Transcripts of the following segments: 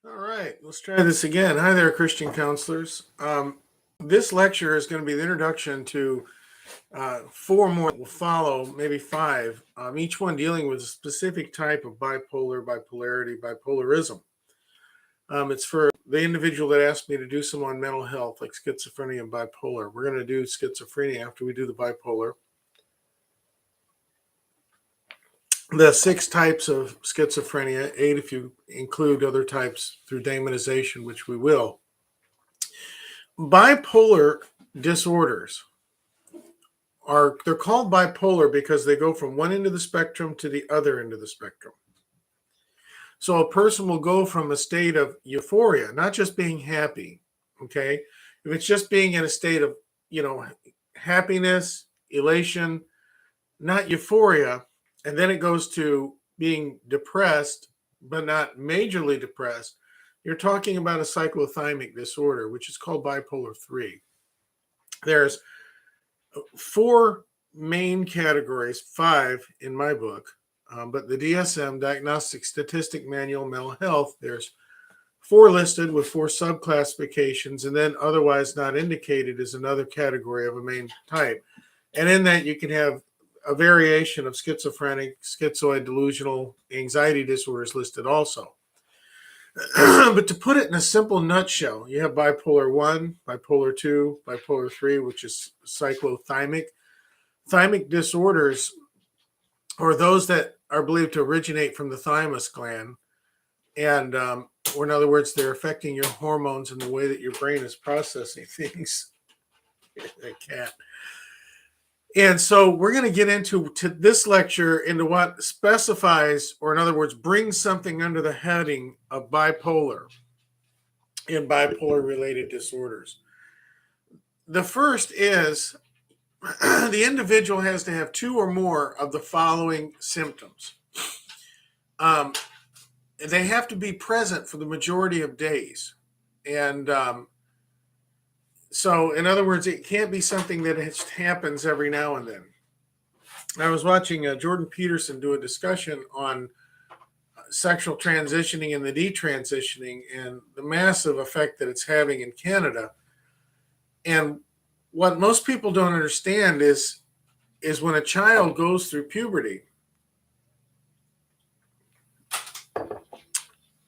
All right, let's try this again. Hi there, Christian counselors. This lecture is going to be the introduction to four more that will follow, maybe five, each one dealing with a specific type of bipolar, bipolarity, bipolarism. It's for the individual that asked me to do some on mental health, like schizophrenia and bipolar. We're going to do schizophrenia after we do the bipolar. The 6 types of schizophrenia, 8 if you include other types through demonization, which we will. Bipolar disorders they're called bipolar because they go from one end of the spectrum to the other end of the spectrum. So a person will go from a state of euphoria, not just being happy, okay? If it's just being in a state of, happiness, elation, not euphoria, and then it goes to being depressed, but not majorly depressed, you're talking about a cyclothymic disorder, which is called bipolar 3. There's 4 main categories, 5 in my book, but the DSM, Diagnostic Statistic Manual Mental Health, there's 4 listed with 4 subclassifications, and then otherwise not indicated is another category of a main type. And in that you can have a variation of schizophrenic, schizoid, delusional, anxiety disorders listed also. But to put it in a simple nutshell, you have bipolar 1, bipolar 2, bipolar 3, which is cyclothymic. Thymic disorders are those that are believed to originate from the thymus gland. And, or in other words, they're affecting your hormones and the way that your brain is processing things. I can't. And so we're going to get into this lecture into what specifies, or in other words, brings something under the heading of bipolar and bipolar related disorders. The first is the individual has to have 2 or more of the following symptoms. They have to be present for the majority of days. And so, in other words, it can't be something that just happens every now and then. I was watching Jordan Peterson do a discussion on sexual transitioning and the detransitioning and the massive effect that it's having in Canada. And what most people don't understand is when a child goes through puberty,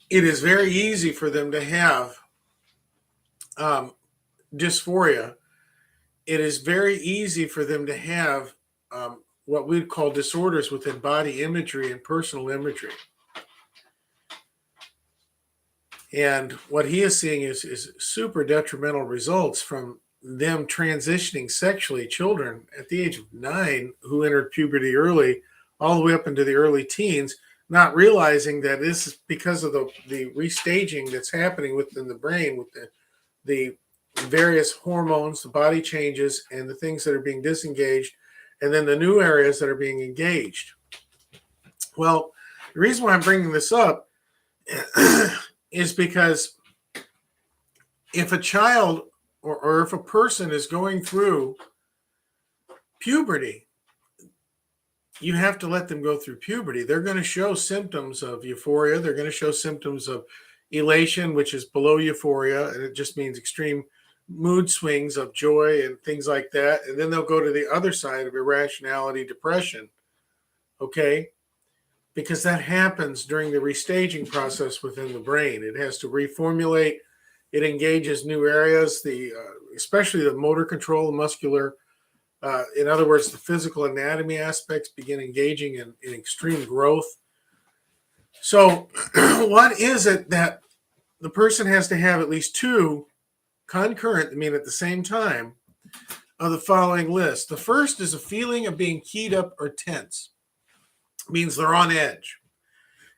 it is very easy for them to have dysphoria. It is very easy for them to have what we'd call disorders within body imagery and personal imagery. And what he is seeing is super detrimental results from them transitioning sexually, children at the age of 9 who entered puberty early, all the way up into the early teens, not realizing that this is because of the restaging that's happening within the brain with the various hormones, the body changes, and the things that are being disengaged, and then the new areas that are being engaged. Well, the reason why I'm bringing this up is because if a child or if a person is going through puberty, you have to let them go through puberty. They're going to show symptoms of euphoria. They're going to show symptoms of elation, which is below euphoria, and it just means extreme mood swings of joy and things like that. And then they'll go to the other side of irrationality, depression, okay? Because that happens during the restaging process within the brain. It has to reformulate. It engages new areas, especially the motor control, the muscular, in other words, the physical anatomy aspects begin engaging in extreme growth. So what is it that the person has to have at least 2 concurrent, I mean at the same time, of the following list? The first is a feeling of being keyed up or tense. It means they're on edge.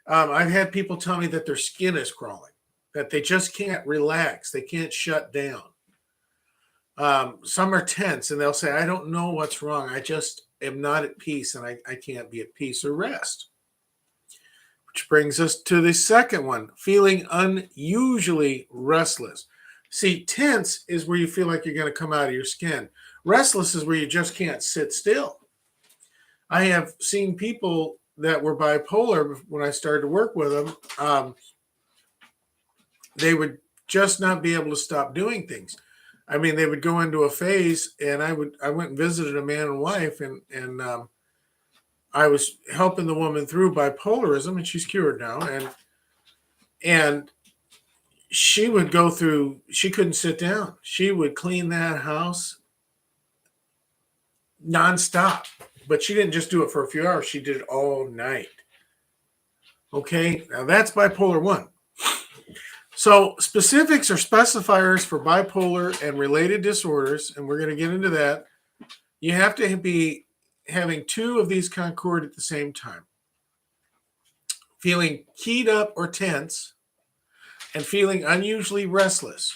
I've had people tell me that their skin is crawling, that they just can't relax. They can't shut down. Some are tense and they'll say, I don't know what's wrong. I just am not at peace and I can't be at peace or rest. Which brings us to the second one, feeling unusually restless. See, tense is where you feel like you're going to come out of your skin. Restless is where you just can't sit still. I have seen people that were bipolar when I started to work with them. they would just not be able to stop doing things. I mean, they would go into a phase, and I went and visited a man and wife, and I was helping the woman through bipolarism, and she's cured now, and she would go through. She couldn't sit down. She would clean that house nonstop, but she didn't just do it for a few hours. She did it all night. Okay, now that's bipolar 1. So specifics or specifiers for bipolar and related disorders, and we're going to get into that. You have to be having 2 of these concord at the same time. Feeling keyed up or tense, and feeling unusually restless.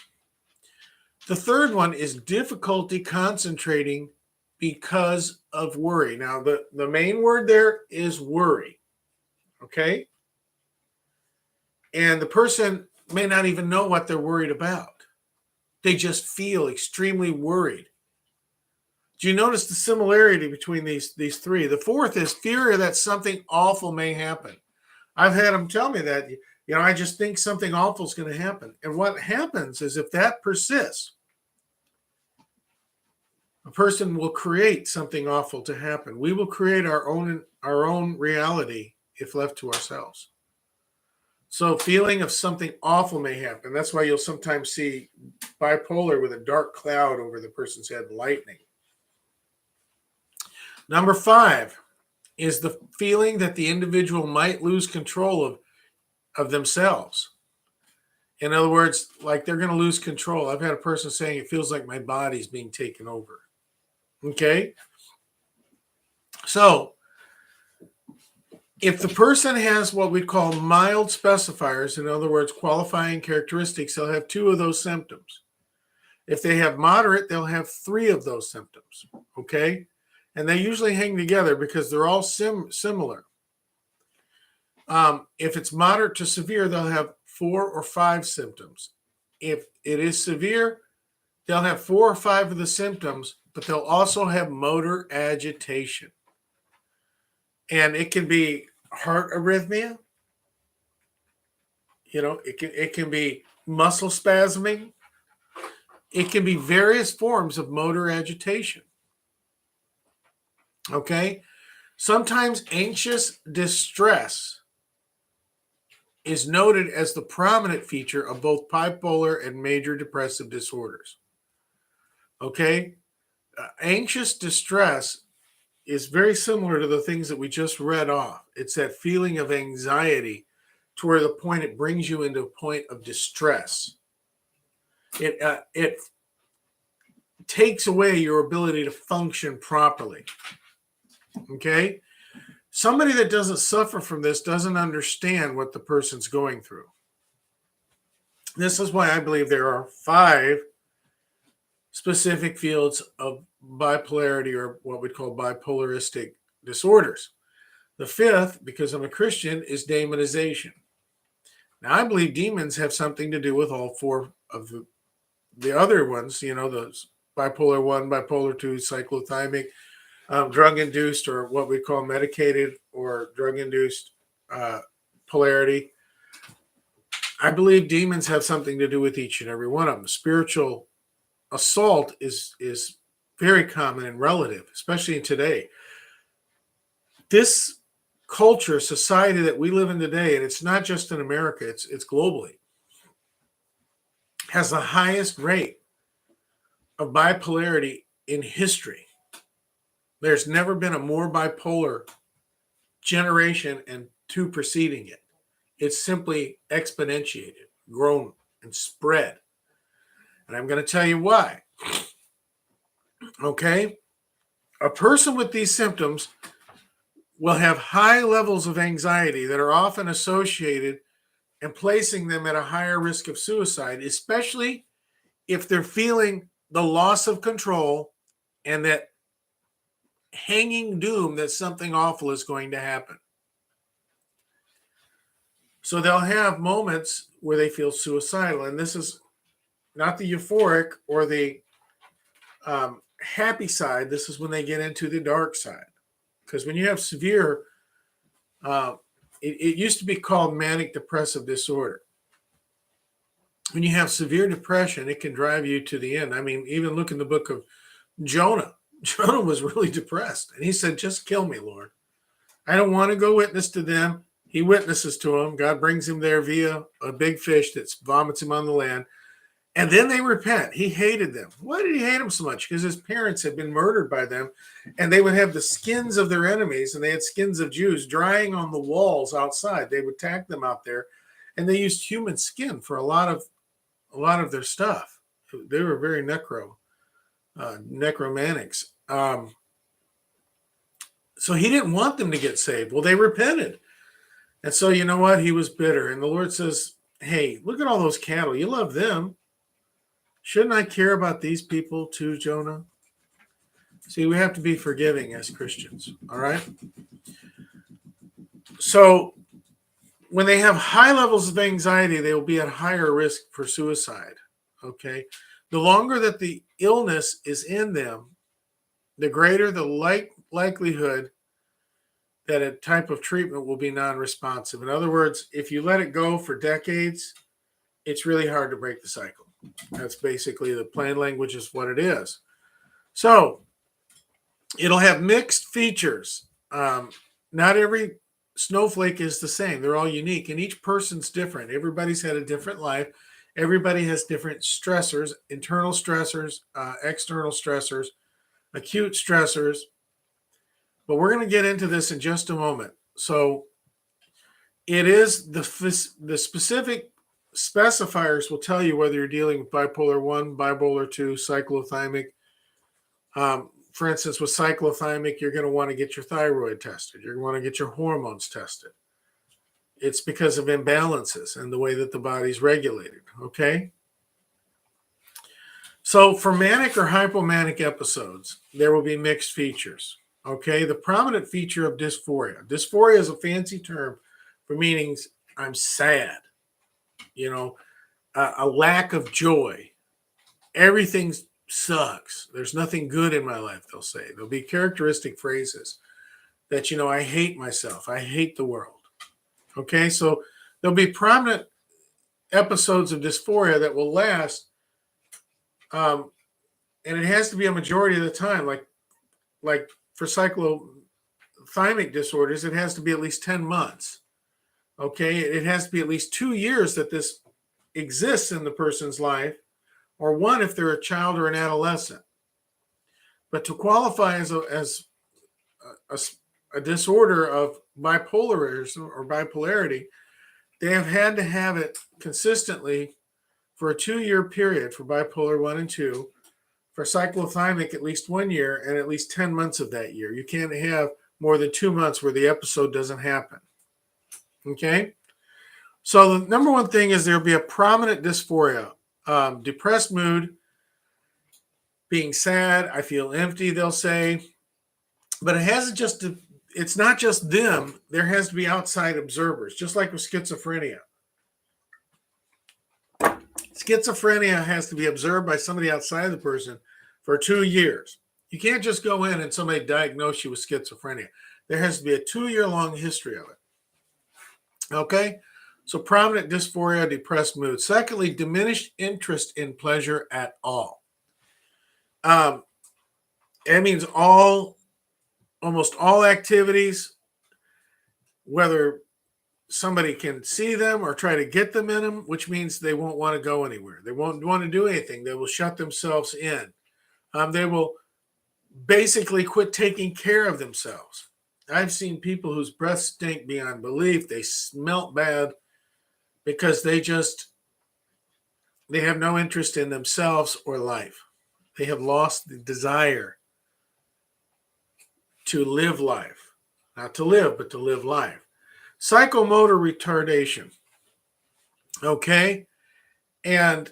The third one is difficulty concentrating because of worry. Now, the main word there is worry. Okay? And the person may not even know what they're worried about. They just feel extremely worried. Do you notice the similarity between these 3? The fourth is fear that something awful may happen. I've had them tell me that, I just think something awful is going to happen. And what happens is if that persists, a person will create something awful to happen. We will create our own reality if left to ourselves. So feeling of something awful may happen. That's why you'll sometimes see bipolar with a dark cloud over the person's head, lightning. Number 5 is the feeling that the individual might lose control of themselves. In other words, like they're going to lose control. I've had a person saying it feels like my body's being taken over. Okay? So if the person has what we call mild specifiers, in other words, qualifying characteristics, they'll have 2 of those symptoms. If they have moderate, they'll have 3 of those symptoms. Okay? And they usually hang together because they're all similar. If it's moderate to severe, they'll have 4 or 5 symptoms. If it is severe, they'll have 4 or 5 of the symptoms, but they'll also have motor agitation. And it can be heart arrhythmia. It can be muscle spasming. It can be various forms of motor agitation. Okay? Sometimes anxious distress is noted as the prominent feature of both bipolar and major depressive disorders. Okay? Anxious distress is very similar to the things that we just read off. It's that feeling of anxiety to where the point it brings you into a point of distress. It takes away your ability to function properly. Okay? Somebody that doesn't suffer from this doesn't understand what the person's going through. This is why I believe there are 5 specific fields of bipolarity, or what we call bipolaristic disorders. The 5th, because I'm a Christian, is demonization. Now, I believe demons have something to do with all 4 of the other ones, the bipolar 1, bipolar 2, cyclothymic, drug-induced, or what we call medicated or drug-induced polarity. I believe demons have something to do with each and every one of them. Spiritual assault is very common and relative, especially in today. This culture, society that we live in today, and it's not just in America, it's globally, has the highest rate of bipolarity in history. There's never been a more bipolar generation and 2 preceding it. It's simply exponentiated, grown, and spread. And I'm going to tell you why. Okay? A person with these symptoms will have high levels of anxiety that are often associated and placing them at a higher risk of suicide, especially if they're feeling the loss of control and that hanging doom that something awful is going to happen. So they'll have moments where they feel suicidal. And this is not the euphoric or the happy side. This is when they get into the dark side. Because when you have severe, it used to be called manic depressive disorder. when you have severe depression, it can drive you to the end. I mean, even look in the book of Jonah. Jonah was really depressed, and he said, "Just kill me, Lord. I don't want to go witness to them." He witnesses to them. God brings him there via a big fish that vomits him on the land. And then they repent. He hated them. Why did he hate them so much? Because his parents had been murdered by them, and they would have the skins of their enemies, and they had skins of Jews drying on the walls outside. They would tack them out there, and they used human skin for a lot of their stuff. They were very necromantics. So he didn't want them to get saved. Well, they repented. And so you know what? He was bitter. And the Lord says, hey, look at all those cattle. You love them. Shouldn't I care about these people too, Jonah? See, we have to be forgiving as Christians, all right? So when they have high levels of anxiety, they will be at higher risk for suicide, okay? The longer that the illness is in them, the greater the likelihood that a type of treatment will be non-responsive. In other words, if you let it go for decades, it's really hard to break the cycle. That's basically the plain language is what it is. So it'll have mixed features. Not every snowflake is the same. They're all unique, and each person's different. Everybody's had a different life. Everybody has different stressors, internal stressors, external stressors, acute stressors. But we're going to get into this in just a moment. So it is the specific specifiers will tell you whether you're dealing with bipolar 1, bipolar 2, cyclothymic. For instance, with cyclothymic, you're going to want to get your thyroid tested. You're going to want to get your hormones tested. It's because of imbalances and the way that the body's regulated, okay? So for manic or hypomanic episodes, there will be mixed features, okay? The prominent feature of dysphoria. Dysphoria is a fancy term for meaning I'm sad, you know, a lack of joy. Everything sucks. There's nothing good in my life, they'll say. There'll be characteristic phrases that, you know, I hate myself. I hate the world. Okay, so there'll be prominent episodes of dysphoria that will last, and it has to be a majority of the time. Like for cyclothymic disorders, it has to be at least 10 months. Okay, it has to be at least 2 years that this exists in the person's life, or 1 if they're a child or an adolescent. But to qualify as a disorder of bipolarism or bipolarity, they have had to have it consistently for a 2-year period for bipolar 1 and 2, for cyclothymic at least 1 year, and at least 10 months of that year. You can't have more than 2 months where the episode doesn't happen. Okay? So the number one thing is there'll be a prominent dysphoria, depressed mood, being sad, I feel empty, they'll say. But it's not just them. There has to be outside observers, just like with schizophrenia. Schizophrenia has to be observed by somebody outside the person for 2 years. You can't just go in and somebody diagnose you with schizophrenia. There has to be a 2-year-long history of it. Okay? So prominent dysphoria, depressed mood. Secondly, diminished interest in pleasure at all. It means almost all activities, whether somebody can see them or try to get them in them, which means they won't want to go anywhere. They won't want to do anything. They will shut themselves in. They will basically quit taking care of themselves. I've seen people whose breath stink beyond belief. They smell bad because they have no interest in themselves or life. They have lost the desire to live life. Not to live, but to live life. Psychomotor retardation. Okay? And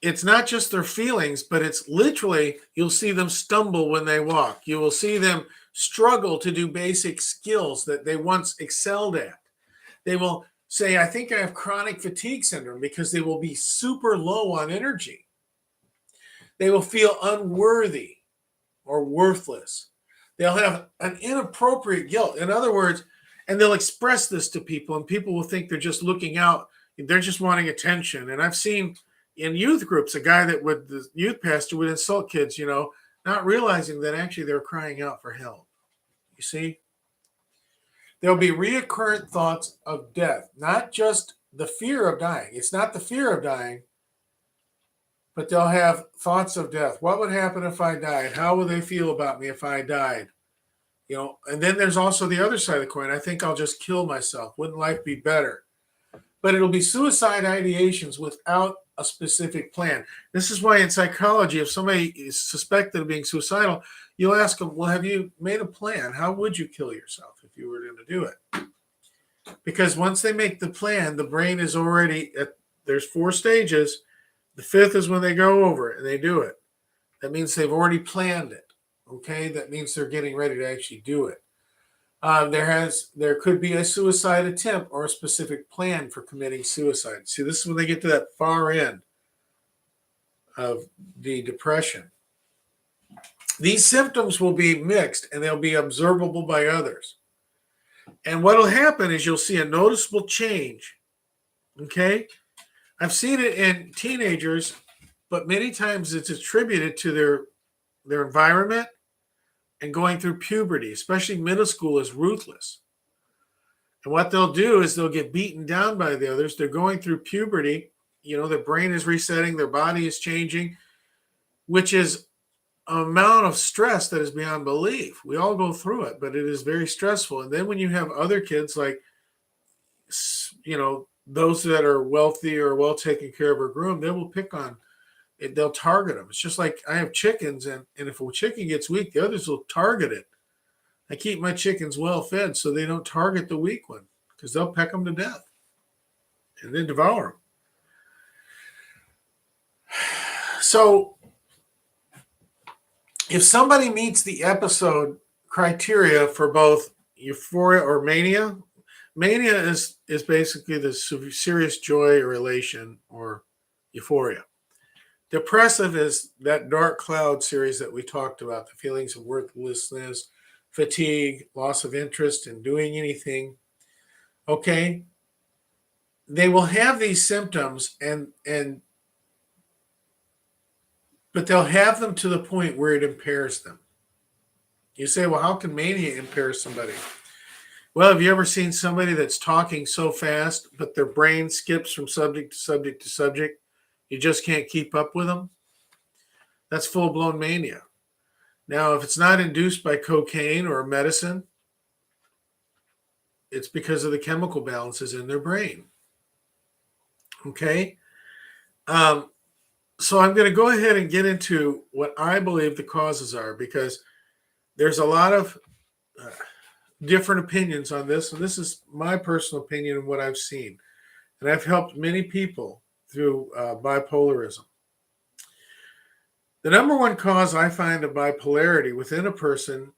it's not just their feelings, but it's literally, you'll see them stumble when they walk. You will see them struggle to do basic skills that they once excelled at. They will say, I think I have chronic fatigue syndrome, because they will be super low on energy. They will feel unworthy or worthless. They'll have an inappropriate guilt. In other words, and they'll express this to people, and people will think they're just looking out. They're just wanting attention. And I've seen in youth groups, a guy the youth pastor would insult kids, not realizing that actually they're crying out for help. You see? There'll be reoccurrent thoughts of death, not just the fear of dying. It's not the fear of dying, but they'll have thoughts of death. What would happen if I died? How would they feel about me if I died? And then there's also the other side of the coin. I think I'll just kill myself. Wouldn't life be better? But it'll be suicide ideations without a specific plan. This is why in psychology, if somebody is suspected of being suicidal, you'll ask them, well, have you made a plan? How would you kill yourself if you were going to do it? Because once they make the plan, the brain is already there's 4 stages. The 5th is when they go over it and they do it. That means they've already planned it. Okay, that means they're getting ready to actually do it. There could be a suicide attempt or a specific plan for committing suicide. See, this is when they get to that far end of the depression. These symptoms will be mixed and they'll be observable by others. And what will happen is you'll see a noticeable change. Okay, I've seen it in teenagers, but many times it's attributed to their environment and going through puberty, especially middle school, is ruthless. And what they'll do is they'll get beaten down by the others. They're going through puberty. Their brain is resetting, their body is changing, which is an amount of stress that is beyond belief. We all go through it, but it is very stressful. And then when you have other kids like, those that are wealthy or well taken care of or groomed, they will pick on it. They'll target them. It's just like I have chickens, and if a chicken gets weak, the others will target it. I keep my chickens well fed so they don't target the weak one, because they'll peck them to death and then devour them. So if somebody meets the episode criteria for both euphoria or mania is basically the serious joy or elation, or euphoria. Depressive is that dark cloud series that we talked about, the feelings of worthlessness, fatigue, loss of interest in doing anything. Okay? They will have these symptoms but they'll have them to the point where it impairs them. You say, well, how can mania impair somebody? Well, have you ever seen somebody that's talking so fast, but their brain skips from subject to subject to subject? You just can't keep up with them? That's full-blown mania. Now, if it's not induced by cocaine or medicine, it's because of the chemical balances in their brain. Okay? So I'm going to go ahead and get into what I believe the causes are, because there's a lot of different opinions on this, and this is my personal opinion and what I've seen. And I've helped many people through bipolarism. The number one cause I find of bipolarity within a person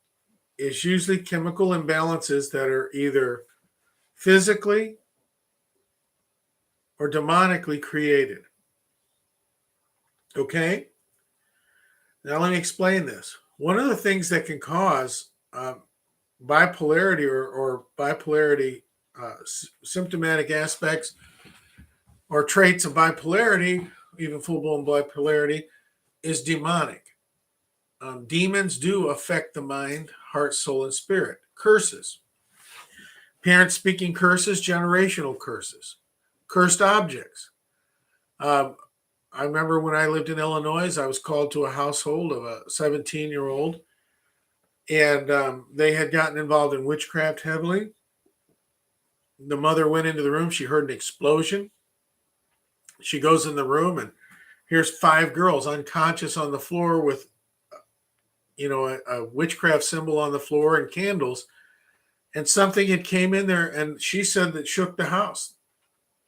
is usually chemical imbalances that are either physically or demonically created. Okay? Now let me explain this. One of the things that can cause bipolarity or bipolarity symptomatic aspects or traits of bipolarity, even full-blown bipolarity, is demonic. Demons do affect the mind, heart, soul, and spirit. Curses. Parents speaking curses, generational curses. Cursed objects. I remember when I lived in Illinois, I was called to a household of a 17-year-old, and they had gotten involved in witchcraft heavily. The mother went into the room. She heard an explosion. She goes in the room, and here's 5 girls unconscious on the floor with, a witchcraft symbol on the floor and candles. And something had came in there, and she said that shook the house.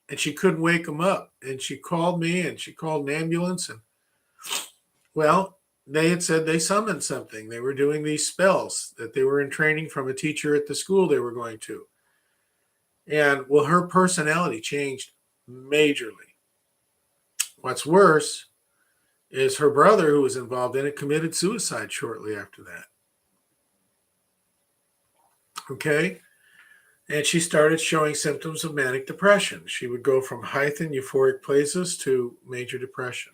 And she couldn't wake them up. And she called me, and she called an ambulance. And, well, they had said they summoned something. They were doing these spells that they were in training from a teacher at the school they were going to. And, well, her personality changed majorly. What's worse is her brother, who was involved in it, committed suicide shortly after that. Okay? And she started showing symptoms of manic depression. She would go from heightened euphoric places to major depression.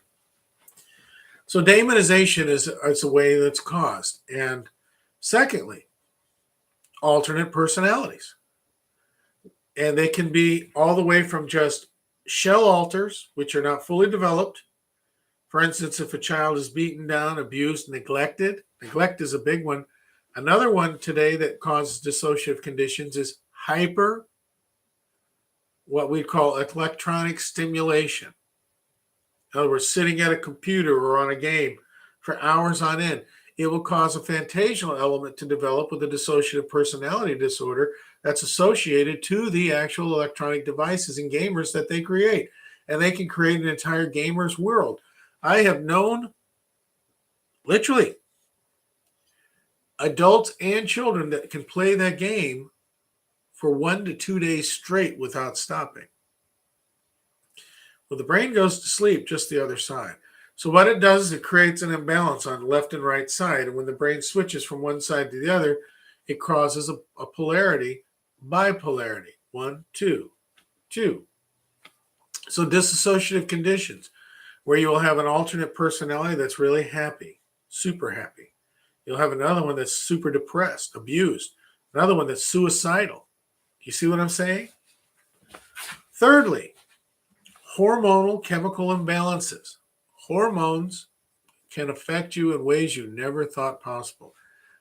So demonization is a way that's caused. And secondly, alternate personalities. And they can be all the way from just shell alters, which are not fully developed. For instance, if a child is beaten down, abused, neglected, neglect is a big one. Another one today that causes dissociative conditions is hyper, what we call electronic stimulation. In other words, sitting at a computer or on a game for hours on end. It will cause a fantasional element to develop with a dissociative personality disorder that's associated to the actual electronic devices and gamers that they create. And they can create an entire gamer's world. I have known, literally, adults and children that can play that game for 1 to 2 days straight without stopping. Well, the brain goes to sleep just the other side. So what it does is it creates an imbalance on the left and right side. And when the brain switches from one side to the other, it causes a polarity, bipolarity. 1, 2, 2. So dissociative conditions, where you will have an alternate personality that's really happy, super happy. You'll have another one that's super depressed, abused. Another one that's suicidal. You see what I'm saying? Thirdly, hormonal chemical imbalances. Hormones can affect you in ways you never thought possible.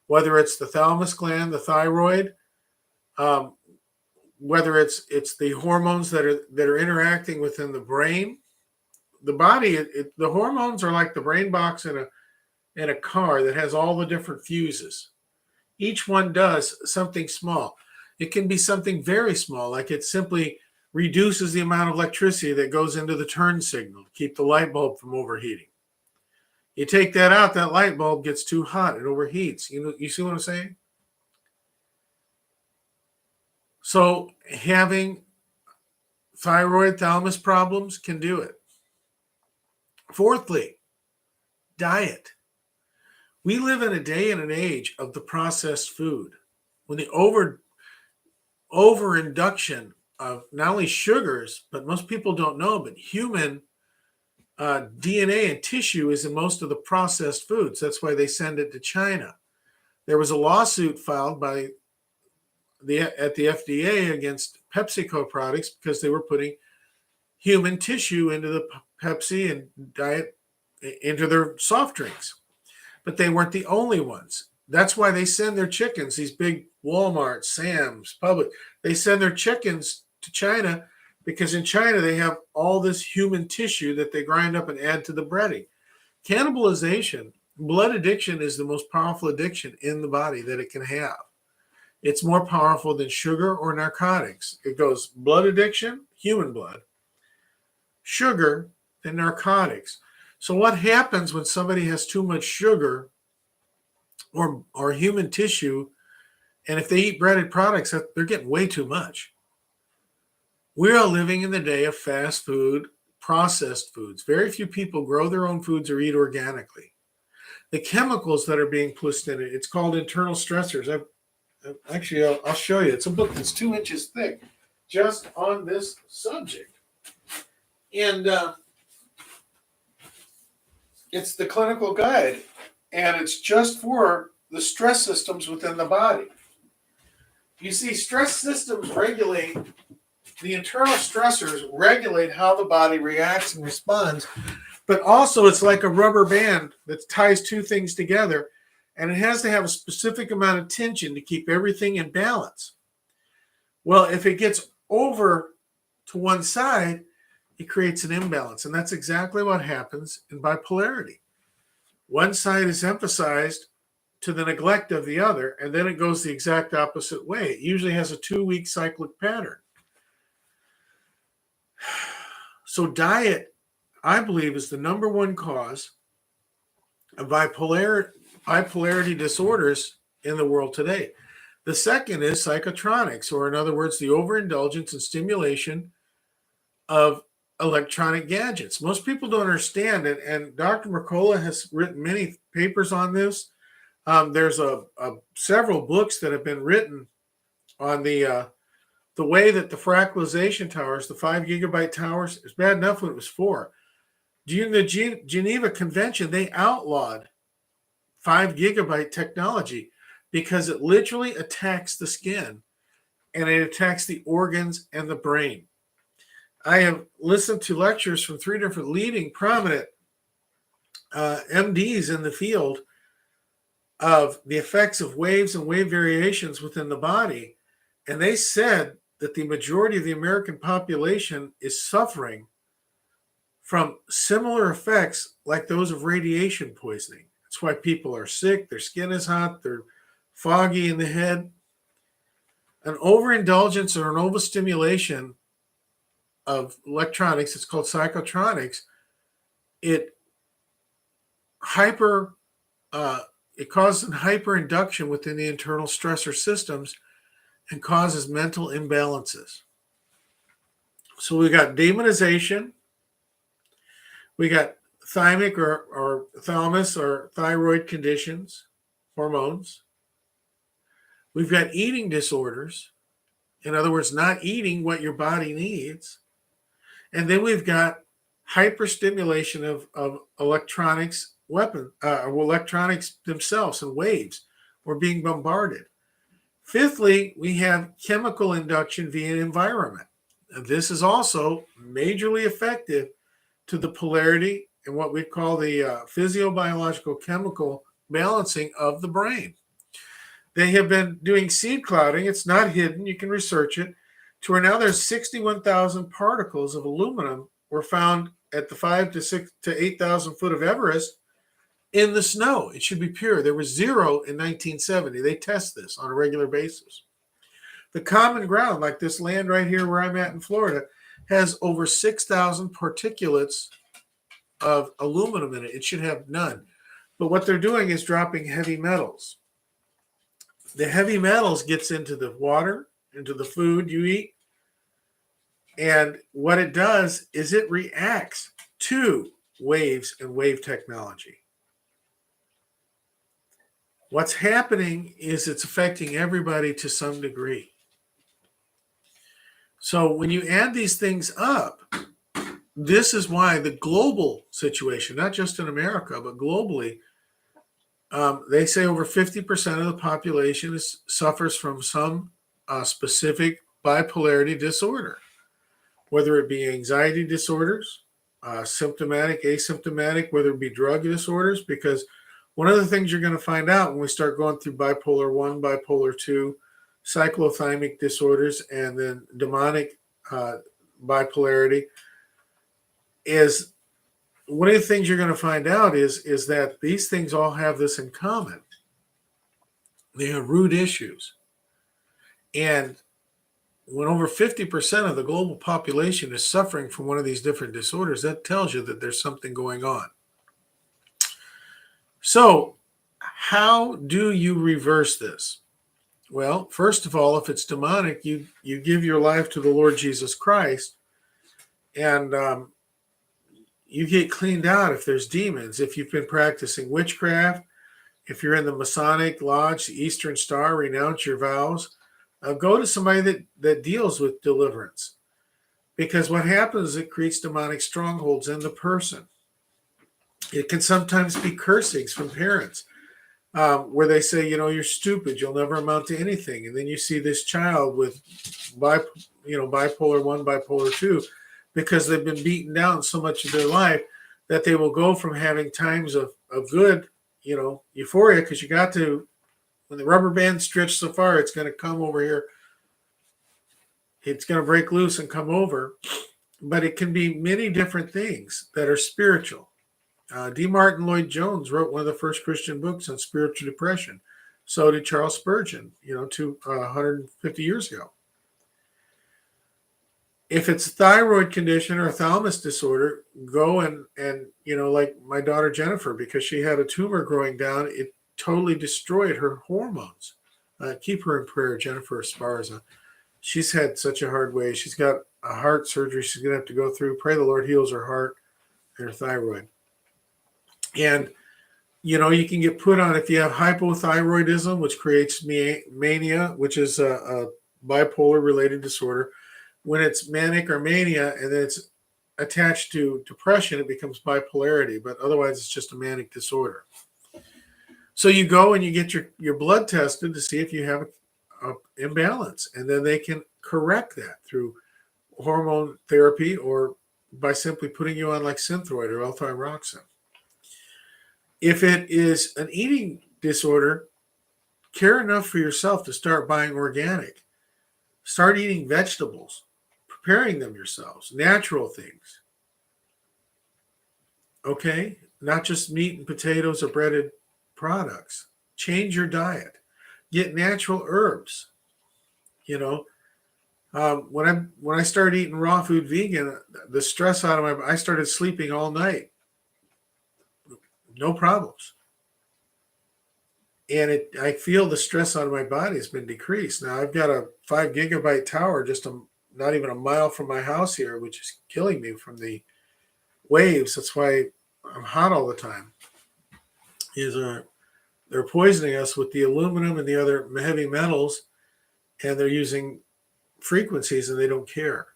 Whether it's the thalamus gland, the thyroid, whether it's the hormones that are interacting within the brain, the body. The hormones are like the brain box in a car that has all the different fuses. Each one does something small. It can be something very small, like it simply reduces the amount of electricity that goes into the turn signal to keep the light bulb from overheating. You take that out, that light bulb gets too hot, it overheats. You see what I'm saying? So having thyroid thalamus problems can do it. Fourthly, diet. We live in a day and an age of the processed food. When the over-induction of not only sugars, but most people don't know, but human DNA and tissue is in most of the processed foods. That's why they send it to China. There was a lawsuit filed at the FDA against PepsiCo products because they were putting human tissue into the Pepsi and diet, into their soft drinks. But they weren't the only ones. That's why they send their chickens, these big Walmart, Sam's, Public, they send their chickens to China because in China they have all this human tissue that they grind up and add to the breading. Cannibalization, blood addiction is the most powerful addiction in the body that it can have. It's more powerful than sugar or narcotics. It goes blood addiction, human blood, sugar, and narcotics. So what happens when somebody has too much sugar or human tissue, and if they eat breaded products, they're getting way too much. We are living in the day of fast food, processed foods. Very few people grow their own foods or eat organically. The chemicals that are being pushed in it, it's called internal stressors. I'll show you. It's a book that's 2 inches thick just on this subject. And it's the clinical guide, and it's just for the stress systems within the body. You see, stress systems regulate, the internal stressors regulate how the body reacts and responds, but also it's like a rubber band that ties two things together, and it has to have a specific amount of tension to keep everything in balance. Well, if it gets over to one side, it creates an imbalance, and that's exactly what happens in bipolarity. One side is emphasized to the neglect of the other, and then it goes the exact opposite way. It usually has a 2-week cyclic pattern. So diet, I believe, is the number one cause of bipolarity disorders in the world today. The second is psychotronics, or in other words, the overindulgence and stimulation of electronic gadgets. Most people don't understand it, and Dr. Mercola has written many papers on this. There's several books that have been written on the the way that the fractalization towers, the 5 gigabyte towers, it's bad enough when it was 4. During the Geneva Convention, they outlawed 5 gigabyte technology because it literally attacks the skin and it attacks the organs and the brain. I have listened to lectures from 3 different leading prominent MDs in the field of the effects of waves and wave variations within the body. And they said that the majority of the American population is suffering from similar effects like those of radiation poisoning. That's why people are sick, their skin is hot, they're foggy in the head. An overindulgence or an overstimulation of electronics, it's called psychotronics, it causes an hyperinduction within the internal stressor systems and causes mental imbalances. So we got demonization, we got thymic or thalamus or thyroid conditions, hormones. We've got eating disorders, in other words, not eating what your body needs. And then we've got hyperstimulation of electronics electronics themselves and waves. We're being bombarded. Fifthly, we have chemical induction via environment. And this is also majorly effective to the polarity and what we call the physiobiological chemical balancing of the brain. They have been doing seed clouding. It's not hidden. You can research it. To where now there's 61,000 particles of aluminum were found at the 5 to 8,000 foot of Everest in the snow. It should be pure. There was 0 in 1970. They test this on a regular basis. The common ground, like this land right here where I'm at in Florida, has over 6,000 particulates of aluminum in it. It should have none. But what they're doing is dropping heavy metals. The heavy metals gets into the water, into the food you eat. And what it does is it reacts to waves and wave technology. What's happening is it's affecting everybody to some degree. So when you add these things up, this is why the global situation, not just in America, but globally, they say over 50% of the population suffers from some specific bipolarity disorder, whether it be anxiety disorders, symptomatic, asymptomatic, whether it be drug disorders, because one of the things you're going to find out when we start going through bipolar 1, bipolar 2, cyclothymic disorders, and then demonic bipolarity is one of the things you're going to find out is that these things all have this in common. They have root issues. And when over 50% of the global population is suffering from one of these different disorders, that tells you that there's something going on. So how do you reverse this? Well, first of all, if it's demonic, you give your life to the Lord Jesus Christ, and you get cleaned out if there's demons. If you've been practicing witchcraft, if you're in the Masonic Lodge, the Eastern Star, renounce your vows. Go to somebody that deals with deliverance. Because what happens is it creates demonic strongholds in the person. It can sometimes be cursings from parents where they say, you're stupid, you'll never amount to anything. And then you see this child with bipolar 1, bipolar 2, because they've been beaten down so much of their life that they will go from having times of good, euphoria, because you got to, when the rubber band's stretched so far, it's going to come over here. It's going to break loose and come over. But it can be many different things that are spiritual. D. Martin Lloyd-Jones wrote one of the first Christian books on spiritual depression. So did Charles Spurgeon, 150 years ago. If it's a thyroid condition or a thalamus disorder, go and like my daughter Jennifer, because she had a tumor growing down, it totally destroyed her hormones. Keep her in prayer, Jennifer Esparza. She's had such a hard way. She's got a heart surgery she's going to have to go through. Pray the Lord heals her heart and her thyroid. And, you can get put on, if you have hypothyroidism, which creates mania, which is a bipolar related disorder. When it's manic or mania and then it's attached to depression, it becomes bipolarity, but otherwise it's just a manic disorder. So you go and you get your blood tested to see if you have an imbalance, and then they can correct that through hormone therapy or by simply putting you on like Synthroid or L-thyroxine. If it is an eating disorder, care enough for yourself to start buying organic. Start eating vegetables, preparing them yourselves, natural things. Okay? Not just meat and potatoes or breaded products. Change your diet. Get natural herbs. You know, when I started eating raw food vegan, the stress out of I started sleeping all night. No problems. And I feel the stress out of my body has been decreased. Now I've got a 5 gigabyte tower just not even a mile from my house here, which is killing me from the waves. That's why I'm hot all the time. They're poisoning us with the aluminum and the other heavy metals, and they're using frequencies and they don't care.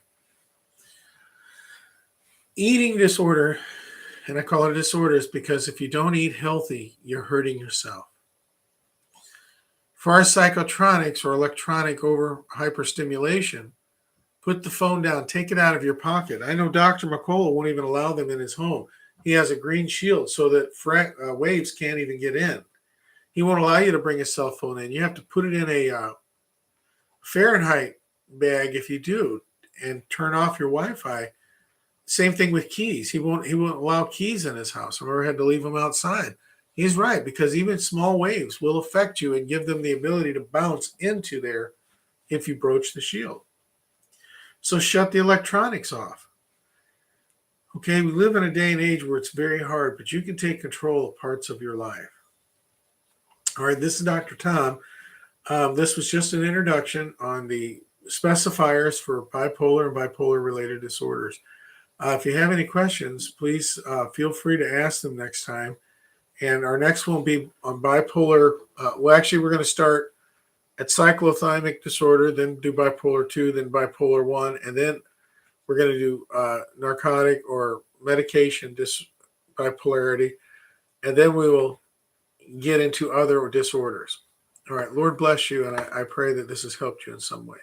Eating disorder, and I call it a disorder, is because if you don't eat healthy, you're hurting yourself. For our psychotronics or electronic over hyperstimulation, put the phone down, take it out of your pocket. I know Dr. McCullough won't even allow them in his home. He has a green shield so that waves can't even get in. He won't allow you to bring a cell phone in. You have to put it in a Fahrenheit bag if you do, and turn off your Wi-Fi. Same thing with keys. He won't allow keys in his house. I remember I had to leave them outside. He's right, because even small waves will affect you and give them the ability to bounce into there if you broach the shield. So shut the electronics off. Okay, we live in a day and age where it's very hard, but you can take control of parts of your life. All right, this is Dr. Tom. This was just an introduction on the specifiers for bipolar and bipolar-related disorders. If you have any questions, please feel free to ask them next time. And our next one will be on bipolar. Well, actually, we're going to start at cyclothymic disorder, then do bipolar 2, then bipolar 1, and then we're going to do narcotic or medication bipolarity, and then we will get into other disorders. All right, Lord bless you, and I pray that this has helped you in some way.